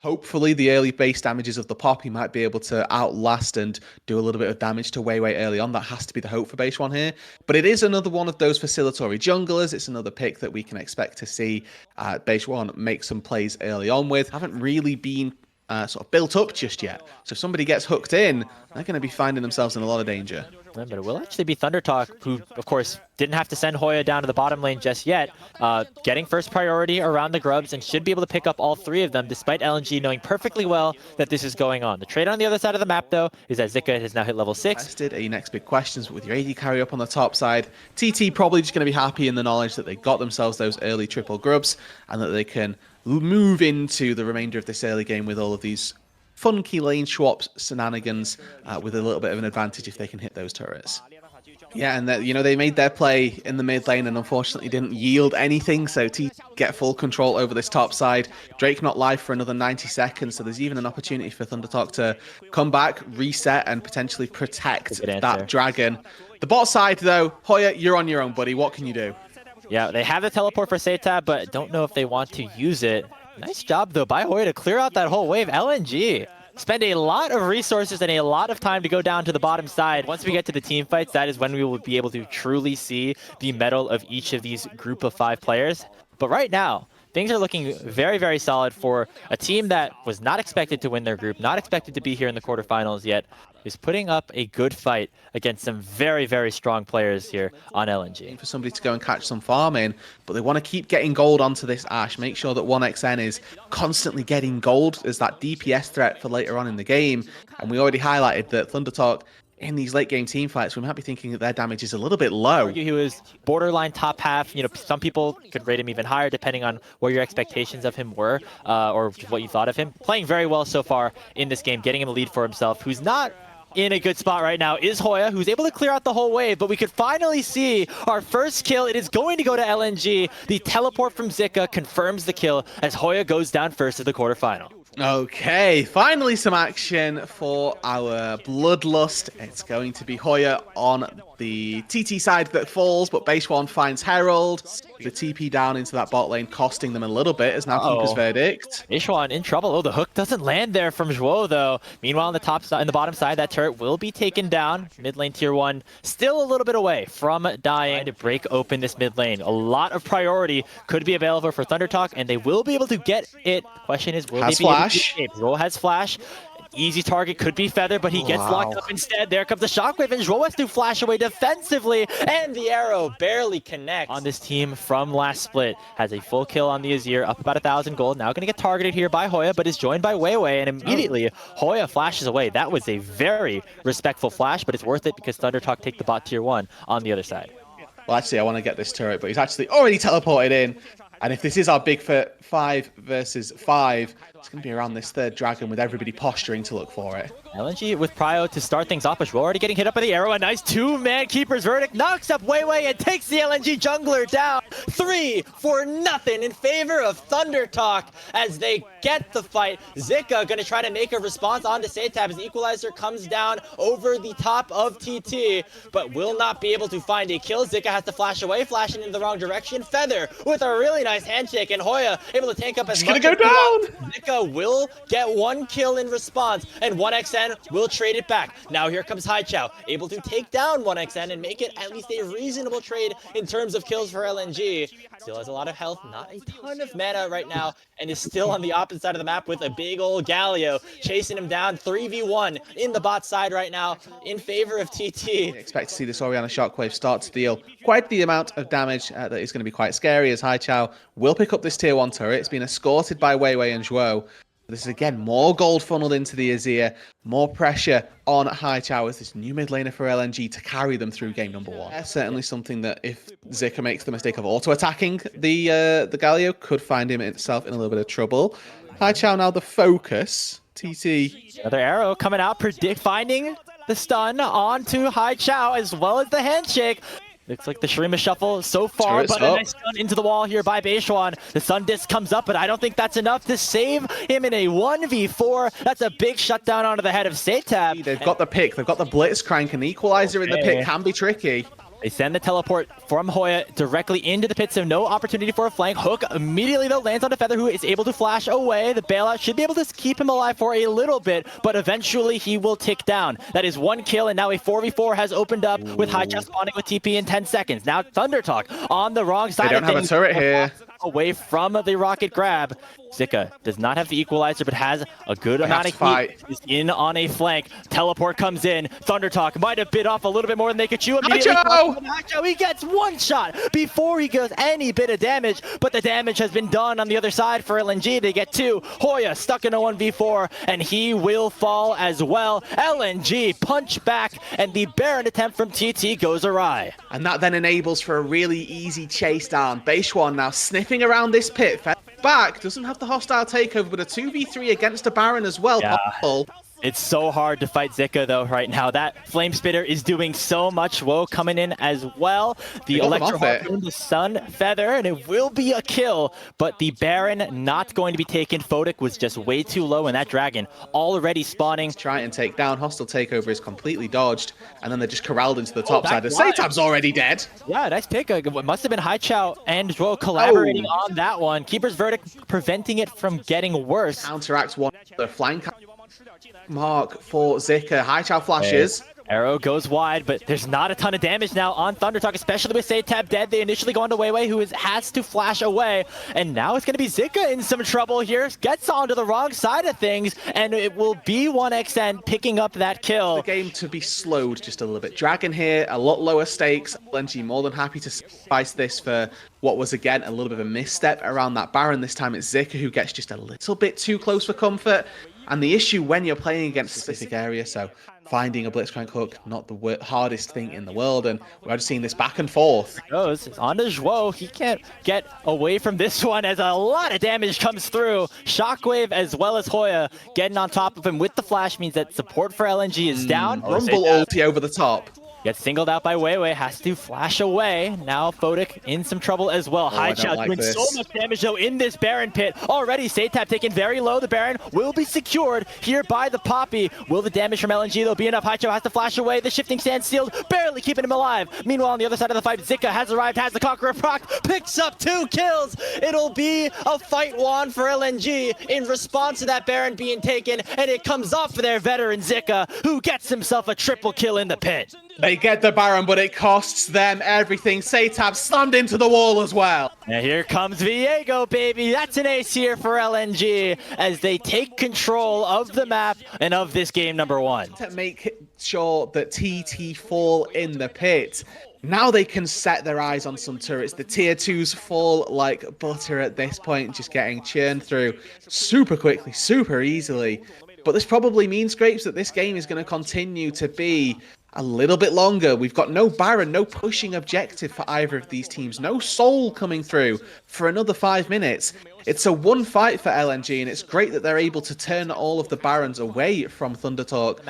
Hopefully, the early base damages of the Poppy might be able to outlast and do a little bit of damage to Wei early on. That has to be the hope for base one here. But it is another one of those facilitatory junglers. It's another pick that we can expect to see base one make some plays early on with. Haven't really been sort of built up just yet. So if somebody gets hooked in, they're going to be finding themselves in a lot of danger. But it will actually be ThunderTalk, who, of course, didn't have to send Hoya down to the bottom lane just yet, getting first priority around the grubs and should be able to pick up all three of them, despite LNG knowing perfectly well that this is going on. The trade on the other side of the map, though, is that Zika has now hit level 6. Tested a next big questions with your AD carry up on the top side. TT probably just going to be happy in the knowledge that they got themselves those early triple grubs and that they can move into the remainder of this early game with all of these funky lane swaps, shenanigans, with a little bit of an advantage if they can hit those turrets. Yeah, and they made their play in the mid lane and unfortunately didn't yield anything, so T get full control over this top side. Drake not live for another 90 seconds, so there's even an opportunity for ThunderTalk to come back, reset, and potentially protect that dragon. The bot side, though, Hoya, you're on your own, buddy. What can you do? Yeah, they have the teleport for Setab, but don't know if they want to use it. Nice job, though, by Hoya to clear out that whole wave. LNG spend a lot of resources and a lot of time to go down to the bottom side. Once we get to the team fights, that is when we will be able to truly see the mettle of each of these group of 5 players. But right now, things are looking very, very solid for a team that was not expected to win their group, not expected to be here in the quarterfinals yet, is putting up a good fight against some very, very strong players here on LNG. For somebody to go and catch some farm in, but they want to keep getting gold onto this Ashe, make sure that 1xN is constantly getting gold as that DPS threat for later on in the game. And we already highlighted that ThunderTalk, in these late game team fights, we might be thinking that their damage is a little bit low. He was borderline top half. Some people could rate him even higher depending on where your expectations of him were, or what you thought of him. Playing very well so far in this game, getting him a lead for himself. Who's not in a good spot right now is Hoya, who's able to clear out the whole wave, but we could finally see our first kill. It is going to go to LNG. The teleport from Zika confirms the kill as Hoya goes down first of the quarterfinal. Okay, finally some action for our Bloodlust. It's going to be Hoya on the TT side that falls, but base one finds Herald. The TP down into that bot lane, costing them a little bit, is now Keeper's Verdict. Base one in trouble. Oh, the hook doesn't land there from Zhuo, though. Meanwhile, on the top side, in the bottom side, that turret will be taken down. Mid lane tier 1, still a little bit away from dying to break open this mid lane. A lot of priority could be available for ThunderTalk, and they will be able to get it. Question is, will they be able to escape? Zhuo has flash. Easy target could be Feather, but he gets locked up instead. There comes the Shockwave, and Zhuo has to flash away defensively, and the arrow barely connects. On this team from last split, has a full kill on the Azir, up about 1,000 gold. Now going to get targeted here by Hoya, but is joined by Wei, and immediately Hoya flashes away. That was a very respectful flash, but it's worth it because ThunderTalk take the bot tier 1 on the other side. Well, actually, I want to get this turret, but he's actually already teleported in. And if this is our big 5 versus 5, it's going to be around this third dragon with everybody posturing to look for it. LNG with Prio to start things off, but we're already getting hit up by the arrow. A nice 2-man Keeper's Verdict knocks up Wei and takes the LNG jungler down 3-0 in favor of ThunderTalk as they get the fight. Zika going to try to make a response onto Setab as the equalizer comes down over the top of TT, but will not be able to find a kill. Zika has to flash away, flashing in the wrong direction. Feather with a really nice handshake, and Hoya able to tank up as much. It's gonna go down! Zika will get 1 kill in response, and 1xN will trade it back. Now here comes Haichao, able to take down 1xN and make it at least a reasonable trade in terms of kills for LNG. Still has a lot of health, not a ton of mana right now, and is still on the opposite side of the map with a big old Galio chasing him down. 3v1 in the bot side right now in favor of TT. Expect to see this Orianna Shockwave start to deal quite the amount of damage that is going to be quite scary as Haichao will pick up this tier 1 turret. It's been escorted by Wei and Zhuo. This is again more gold funneled into the Azir, more pressure on Haichao as this new mid laner for LNG to carry them through game number 1. Certainly something that if Zika makes the mistake of auto-attacking the Galio, could find him itself in a little bit of trouble. Haichao now the focus. TT. Another arrow coming out, finding the stun onto Haichao as well as the handshake. Looks like the Shurima shuffle so far, but a nice stun into the wall here by Beishuan. The Sun Disc comes up, but I don't think that's enough to save him in a 1v4. That's a big shutdown onto the head of Setab. They've got the pick, they've got the Blitzcrank, and the Equalizer in the pick can be tricky. They send the teleport from Hoya directly into the pit, so no opportunity for a flank. Hook immediately, though, lands on the Feather, who is able to flash away. The bailout should be able to keep him alive for a little bit, but eventually he will tick down. That is 1 kill, and now a 4v4 has opened up with Haicha spawning with TP in 10 seconds. Now ThunderTalk on the wrong side They of don't have things. a turret here. Away from the rocket grab. Zika does not have the equalizer, but has a good amount of heat. Is in on a flank. Teleport comes in. ThunderTalk might have bit off a little bit more than they could chew. Immediately, Hacho, he gets 1 shot before he goes any bit of damage, but the damage has been done on the other side for LNG. They get 2. Hoya stuck in a 1v4, and he will fall as well. LNG punch back, and the Baron attempt from TT goes awry. And that then enables for a really easy chase down. Beishwan now sniffing around this pit. Back, doesn't have the hostile takeover, but a 2v3 against a Baron as well. Yeah. Possible. It's so hard to fight Zika, though, right now. That Flame Spitter is doing so much. Woe coming in as well. The Electro Harpoon, the Sun Feather, and it will be a kill, but the Baron not going to be taken. Photic was just way too low, and that Dragon already spawning. Try and take down. Hostile takeover is completely dodged, and then they're just corralled into the top side. And Satab's already dead. Yeah, nice pick. It must have been Haichao and Woe collaborating on that one. Keeper's Verdict preventing it from getting worse. Counteracts one. The flank mark for Zika. Haichao flashes. Arrow goes wide, but there's not a ton of damage now on ThunderTalk, especially with Satab dead. They initially go on to Weiwei, who has to flash away, and now it's going to be Zika in some trouble here. Gets onto the wrong side of things, and it will be 1xN picking up that kill. The game to be slowed just a little bit. Dragon here, a lot lower stakes. LNG more than happy to sacrifice this for what was, again, a little bit of a misstep around that Baron. This time it's Zika who gets just a little bit too close for comfort. And the issue when you're playing against a specific area, so finding a Blitzcrank hook, not the hardest thing in the world, and we're just seeing this back and forth. Goes on to Zhuo. He can't get away from this one as a lot of damage comes through. Shockwave as well as Hoya getting on top of him with the flash means that support for LNG is down. Rumble ulti over the top. Gets singled out by Weiwei, has to flash away. Now Photic in some trouble as well. Haichao doing so much damage though in this Baron pit. Already Satab taken very low. The Baron will be secured here by the Poppy. Will the damage from LNG though be enough? Haichao has to flash away. The shifting sand sealed, barely keeping him alive. Meanwhile, on the other side of the fight, Zika has arrived, has the Conqueror proc, picks up 2 kills. It'll be a fight won for LNG in response to that Baron being taken, and it comes off for their veteran Zika, who gets himself a triple kill in the pit. They get the Baron, but it costs them everything. Satab slammed into the wall as well. And here comes Viego, baby. That's an ace here for LNG as they take control of the map and of this game number 1. To make sure that TT fall in the pit. Now they can set their eyes on some turrets. The tier 2s fall like butter at this point, just getting churned through super quickly, super easily. But this probably means, Grapes, that this game is going to continue to be a little bit longer. We've got no Baron, no pushing objective for either of these teams. No Soul coming through for another 5 minutes. It's a one fight for LNG, and it's great that they're able to turn all of the Barons away from ThunderTalk.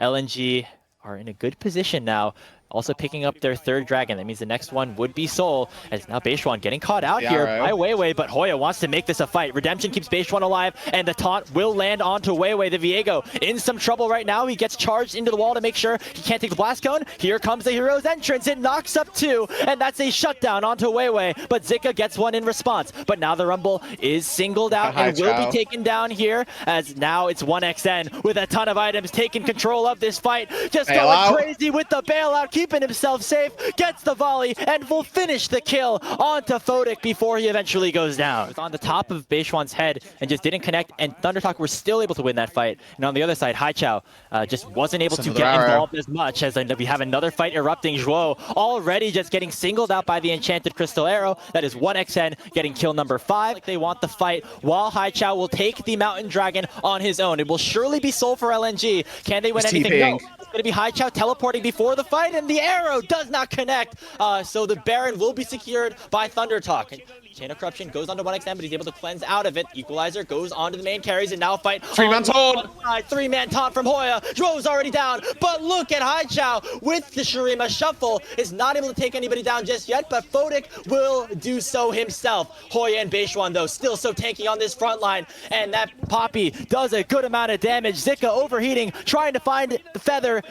LNG are in a good position now. Also picking up their 3rd Dragon. That means the next one would be Soul. As now Beishwan getting caught out here by Weiwei, but Hoya wants to make this a fight. Redemption keeps Beishwan alive, and the taunt will land onto Weiwei. The Viego in some trouble right now. He gets charged into the wall to make sure he can't take the blast cone. Here comes the hero's entrance. It knocks up 2, and that's a shutdown onto Weiwei, but Zika gets one in response. But now the Rumble is singled out and will be taken down here, as now it's 1xN with a ton of items taking control of this fight. Just going crazy with the bailout, keeping himself safe, gets the volley, and will finish the kill onto Photic before he eventually goes down. It's on the top of Beishwan's head and just didn't connect, and ThunderTalk were still able to win that fight. And on the other side, Haichao just wasn't able to get involved as much, as we have another fight erupting. Zhuo already just getting singled out by the Enchanted Crystal Arrow. That is 1xN getting kill number 5. They want the fight, while Haichao will take the Mountain Dragon on his own. It will surely be Soul for LNG. Can they win anything? No. It's going to be Haichao teleporting before the fight, and the arrow does not connect. So the Baron will be secured by ThunderTalk. Chain of Corruption goes onto 1xN, but he's able to cleanse out of it. Equalizer goes onto the main carries, and now fight. 3-man taunt! 3-man taunt from Hoya. Zhuo's already down, but look at Haichao with the Shurima Shuffle. Is not able to take anybody down just yet, but Photic will do so himself. Hoya and Beishwan, though, still so tanky on this front line, and that Poppy does a good amount of damage. Zika overheating, trying to find the feather.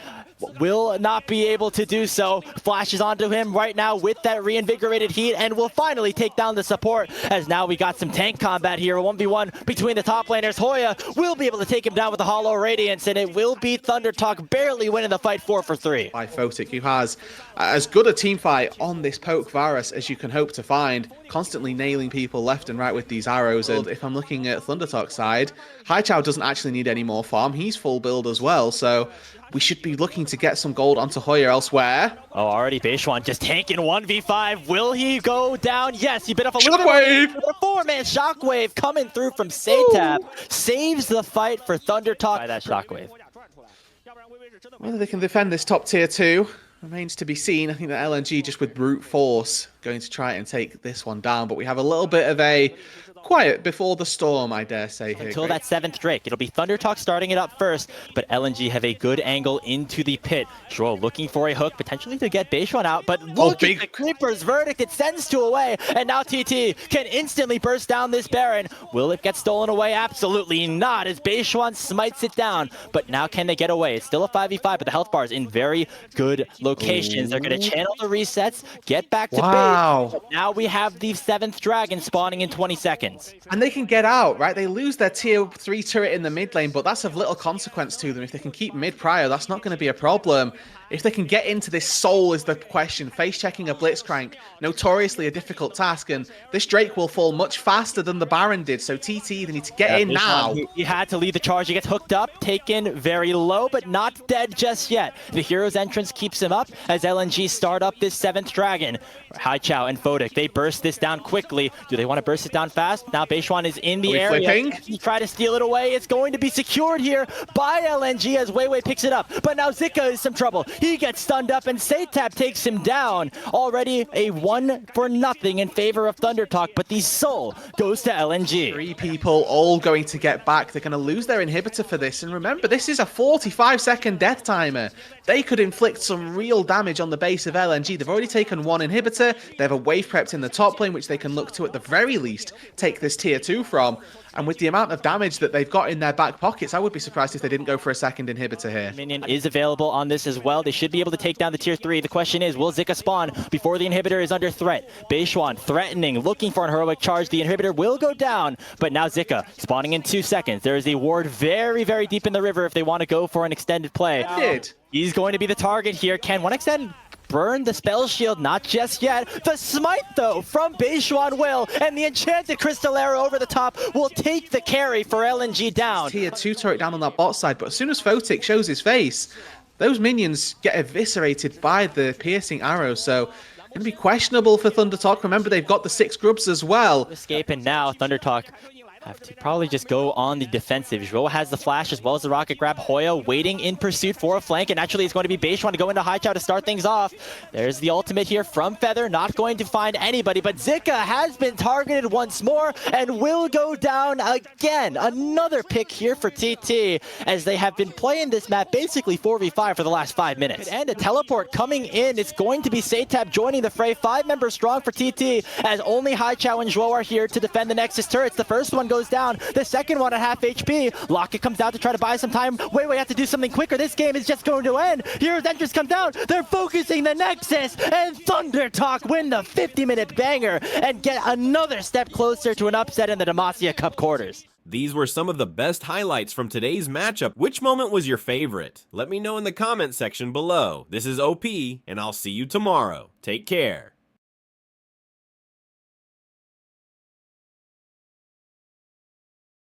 Will not be able to do so. Flashes onto him right now with that reinvigorated heat and will finally take down the support, as now we got some tank combat here. A 1v1 between the top laners. Hoya will be able to take him down with the Hollow Radiance, and it will be ThunderTalk barely winning the fight 4-for-3. By Photic, who has as good a team fight on this Poke Varus as you can hope to find, constantly nailing people left and right with these arrows. And if I'm looking at ThunderTalk's side, Haichao doesn't actually need any more farm. He's full build as well, so we should be looking to get some gold onto Hoya elsewhere. Oh, already Beishuan just tanking 1v5. Will he go down? Yes, he bit off a little Shockwave! bit. A 4-man Shockwave coming through from Saytab. Saves the fight for ThunderTalk by that Shockwave. Whether they can defend this top tier 2 remains to be seen. I think that LNG just with brute force going to try and take this one down, but we have a little bit of a quiet before the storm, I dare say here. Until that 7th Drake. It'll be ThunderTalk starting it up first, but LNG have a good angle into the pit. Zhuo looking for a hook, potentially to get Beishuan out, but look at the Creeper's verdict. It sends 2 away, and now TT can instantly burst down this Baron. Will it get stolen away? Absolutely not, as Beishuan smites it down, but now can they get away? It's still a 5v5, but the health bar is in very good locations. They're going to channel the resets, get back to base. But now we have the 7th dragon spawning in 20 seconds. And they can get out, right? They lose their tier 3 turret in the mid lane, but that's of little consequence to them. If they can keep mid prior, that's not going to be a problem. If they can get into this soul is the question. Face checking a Blitzcrank, notoriously a difficult task, and this Drake will fall much faster than the Baron did, so TT, they need to get in now. He had to lead the charge. He gets hooked up, taken very low, but not dead just yet. The hero's entrance keeps him up as LNG start up this 7th dragon. Haichao and Photic, they burst this down quickly. Do they want to burst it down fast? Now Beishuan is in the area. Flipping? He tried to steal it away. It's going to be secured here by LNG as Weiwei picks it up, but now Zika is some trouble. He gets stunned up and Saytab takes him down. Already a 1-for-0 in favor of ThunderTalk, but the soul goes to LNG. 3 people all going to get back. They're going to lose their inhibitor for this. And remember, this is a 45-second death timer. They could inflict some real damage on the base of LNG. They've already taken 1 inhibitor. They have a wave prepped in the top lane, which they can look to, at the very least, take this tier 2 from. And with the amount of damage that they've got in their back pockets, I would be surprised if they didn't go for a 2nd inhibitor here. Minion is available on this as well. They should be able to take down the tier 3. The question is, will Zika spawn before the inhibitor is under threat? Beishuan threatening, looking for an heroic charge. The inhibitor will go down, but now Zika spawning in 2 seconds. There is a ward very, very deep in the river if they want to go for an extended play. He's going to be the target here. Can 1xN burn the spell shield? Not just yet. The smite, though, from Beishuan will, and the enchanted crystal arrow over the top will take the carry for LNG down. Tier 2 turret down on that bot side, but as soon as Photic shows his face, those minions get eviscerated by the piercing arrow, so going to be questionable for ThunderTalk. Remember, they've got the 6 grubs as well. Escape, and now ThunderTalk have to probably just go on the defensive. Zhuo has the flash as well as the rocket grab. Hoya waiting in pursuit for a flank, and actually it's going to be Beishuan to go into Haichao to start things off. There's the ultimate here from Feather, not going to find anybody, but Zika has been targeted once more and will go down again. Another pick here for TT, as they have been playing this map basically 4v5 for the last 5 minutes. And a teleport coming in. It's going to be Saytab joining the fray. 5 members strong for TT, as only Haichao and Zhuo are here to defend the Nexus turrets. The first one goes down, the second one at half HP. Locket comes out to try to buy some time. Weiwei have to do something quicker. This game is just going to end. Hero's entrance comes down. They're focusing the Nexus, and ThunderTalk win the 50-minute banger and get another step closer to an upset in the Demacia Cup quarters. These were some of the best highlights from today's matchup. Which moment was your favorite? Let me know in the comment section below. This is OP, and I'll see you tomorrow. Take care.